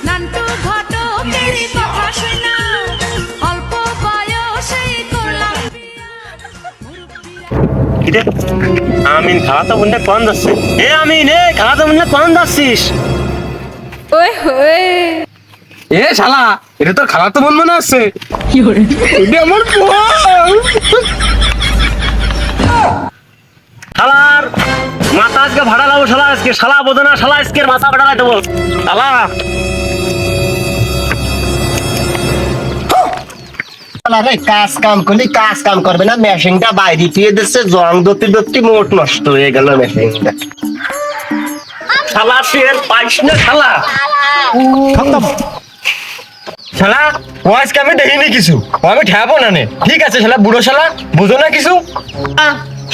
নান্টু ঘটকেরই কথা শোনা অল্প বয়সেই করলাম কিরে আমিন খাওয়াতে বন্ধে কোন যাচ্ছে এ আমিন এ খাওয়াতে বন্ধে কোন যাচ্ছিস ওই হয়ে এ শালা এটা তোর খালাতো বোন মনে আছে এটা আমার বোন শালার মাথা আজকে ভাড়া লাবো শালা আজকে শালা বোঝো না শালা আজকের মাথা ভাড়া দেবো শালা আরে কাজ কাম করলি কাজ কাম করবে না মেশিনটা বাইরে দিয়ে দিচ্ছে জং দতি দতি মোট নষ্ট হয়ে গেল মেশিনটা শালা ফের পাইস না শালা শালা ও আজকে আমি দেখিনি কিছু ও আমি ঠেয়াবো না নে ঠিক আছে শালা বুড়ো শালা বুঝো না কিছু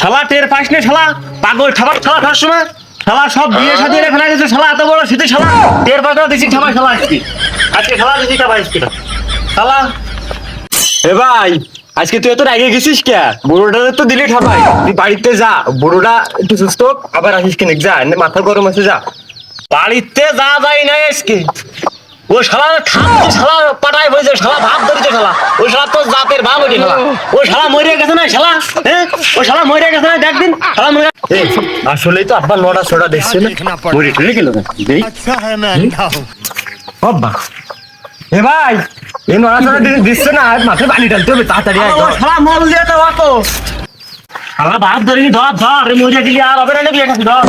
শালা টের পাইস না শালা পাগল খাবার শালা খাওয়ার সময় শালা সব বিয়ে সাজিয়ে রেখে গেছে শালা এত বড় শীতে শালা টের পাইস না দিছি খাবার শালা আজকে শালা দিছি খাবার আজকে শালা এ ভাই আজকে তুই এত রেগে গেছিস কে বুড়োটা তো দিলি ঠাপাই তুই বাড়িতে যা বুড়োটা একটু সুস্থ হোক, আবার আসিস কিনে যা এনে মাথা গরম আছে যা বাড়িতে যা যাই না আজকে ও শালা খাচ্ছে শালা পাটায় হয়েছে শালা ভাব ধরেছে শালা ওই শালা তো জাতের ভাব ওঠে শালা ও শালা মরে গেছে না শালা হ্যাঁ ও শালা মরে গেছে না দেখদিন শালা মরে আসলেই তো আব্বা নড়া ছড়া দেখছে না মরে ঠেলে গেল দেই বাবা এ ভাই এই নড়া ছড়া দিচ্ছে না আর মাথায় পানি ঢালতে হবে তাড়াতাড়ি আয় ও শালা মল দিয়ে তো অত শালা ভাব ধরিনি ধর ধর মরে গেলি আর হবে না বিয়ে খাবি ধর